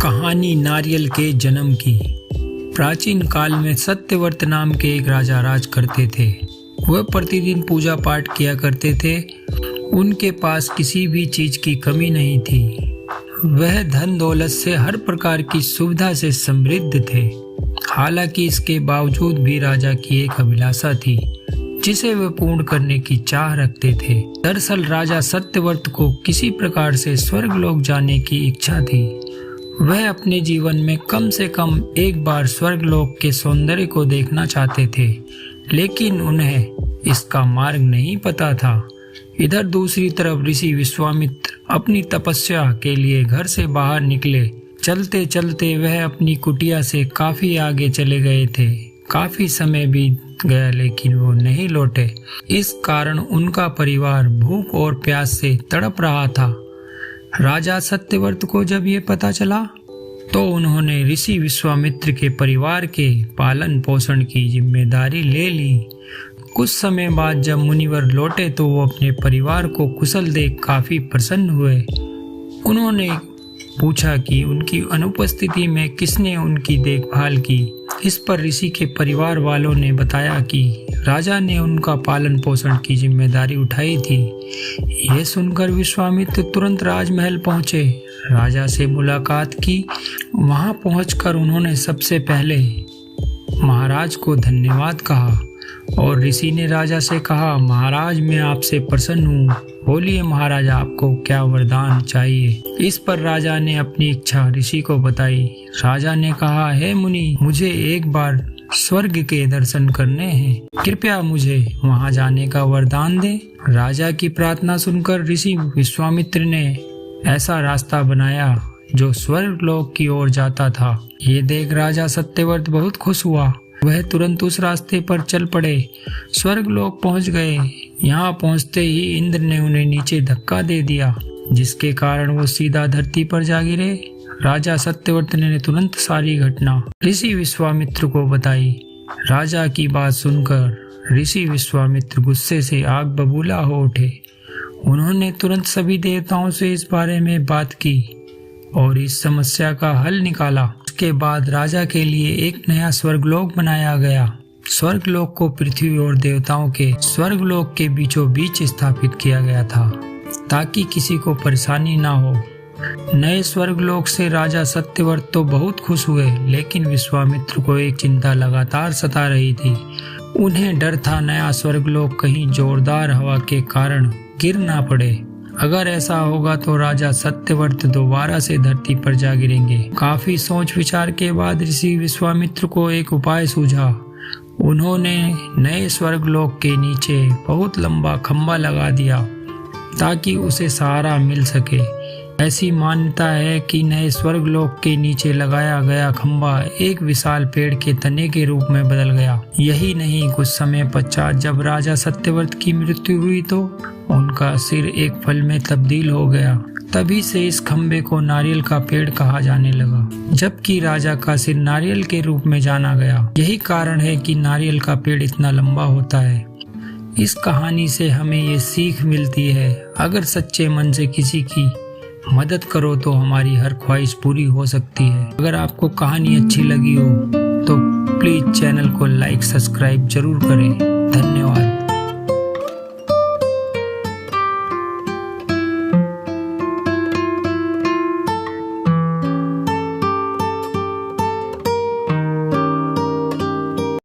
कहानी नारियल के जन्म की। प्राचीन काल में सत्यव्रत नाम के एक राजा राज करते थे। वह प्रतिदिन पूजा पाठ किया करते थे। उनके पास किसी भी चीज की कमी नहीं थी। वह धन दौलत से हर प्रकार की सुविधा से समृद्ध थे। हालांकि इसके बावजूद भी राजा की एक अभिलाषा थी जिसे वे पूर्ण करने की चाह रखते थे। दरअसल राजा सत्यव्रत को किसी प्रकार से स्वर्गलोक जाने की इच्छा थी। वह अपने जीवन में कम से कम एक बार स्वर्गलोक के सौंदर्य को देखना चाहते थे, लेकिन उन्हें इसका मार्ग नहीं पता था। इधर दूसरी तरफ ऋषि विश्वामित्र अपनी तपस्या के लिए घर से बाहर निकले। चलते चलते वह अपनी कुटिया से काफी आगे चले गए थे। काफी समय बीत गया लेकिन वो नहीं लौटे। इस कारण उनका परिवार भूख और प्यास से तड़प रहा था। राजा सत्यव्रत को जब ये पता चला तो उन्होंने ऋषि विश्वामित्र के परिवार के पालन पोषण की जिम्मेदारी ले ली। कुछ समय बाद जब मुनिवर लौटे तो वो अपने परिवार को कुशल देख काफी प्रसन्न हुए। उन्होंने पूछा कि उनकी अनुपस्थिति में किसने उनकी देखभाल की। इस पर ऋषि के परिवार वालों ने बताया कि राजा ने उनका पालन पोषण की जिम्मेदारी उठाई थी। यह सुनकर विश्वामित्र तुरंत राजमहल पहुंचे। राजा से मुलाकात की। वहां पहुंचकर उन्होंने सबसे पहले महाराज को धन्यवाद कहा और ऋषि ने राजा से कहा, महाराज मैं आपसे प्रसन्न हूँ। बोलिए महाराज, आपको क्या वरदान चाहिए। इस पर राजा ने अपनी इच्छा ऋषि को बताई। राजा ने कहा, हे मुनि, मुझे एक बार स्वर्ग के दर्शन करने हैं। कृपया मुझे वहां जाने का वरदान दे। राजा की प्रार्थना सुनकर ऋषि विश्वामित्र ने ऐसा रास्ता बनाया जो स्वर्गलोक की ओर जाता था। ये देख राजा सत्यव्रत बहुत खुश हुआ। वह तुरंत उस रास्ते पर चल पड़े। स्वर्गलोक पहुंच गए। यहाँ पहुंचते ही इंद्र ने उन्हें नीचे धक्का दे दिया, जिसके कारण वो सीधा धरती पर जा गिरे। राजा सत्यव्रत ने तुरंत सारी घटना ऋषि विश्वामित्र को बताई। राजा की बात सुनकर ऋषि विश्वामित्र गुस्से से आग बबूला हो उठे। उन्होंने तुरंत सभी देवताओं से इस बारे में बात की और इस समस्या का हल निकाला। उसके बाद राजा के लिए एक नया स्वर्गलोक बनाया गया। स्वर्गलोक को पृथ्वी और देवताओं के स्वर्गलोक के बीचों बीच स्थापित किया गया था ताकि किसी को परेशानी ना हो। नए स्वर्गलोक से राजा सत्यव्रत तो बहुत खुश हुए, लेकिन विश्वामित्र को एक चिंता लगातार सता रही थी। उन्हें डर था नया स्वर्गलोक कहीं जोरदार हवा के कारण गिर ना पड़े। अगर ऐसा होगा तो राजा सत्यव्रत दोबारा से धरती पर जा गिरेंगे। काफी सोच विचार के बाद ऋषि विश्वामित्र को एक उपाय सूझा। उन्होंने नए स्वर्गलोक के नीचे बहुत लंबा खंभा लगा दिया ताकि उसे सहारा मिल सके। ऐसी मान्यता है कि नए स्वर्गलोक के नीचे लगाया गया खंभा एक विशाल पेड़ के तने के रूप में बदल गया। यही नहीं, कुछ समय पश्चात जब राजा सत्यव्रत की मृत्यु हुई तो उनका सिर एक फल में तब्दील हो गया। तभी से इस खंबे को नारियल का पेड़ कहा जाने लगा, जबकि राजा का सिर नारियल के रूप में जाना गया। यही कारण है कि नारियल का पेड़ इतना लंबा होता है। इस कहानी से हमें ये सीख मिलती है, अगर सच्चे मन से किसी की मदद करो तो हमारी हर ख्वाहिश पूरी हो सकती है। अगर आपको कहानी अच्छी लगी हो तो प्लीज चैनल को लाइक सब्सक्राइब जरूर करें। धन्यवाद।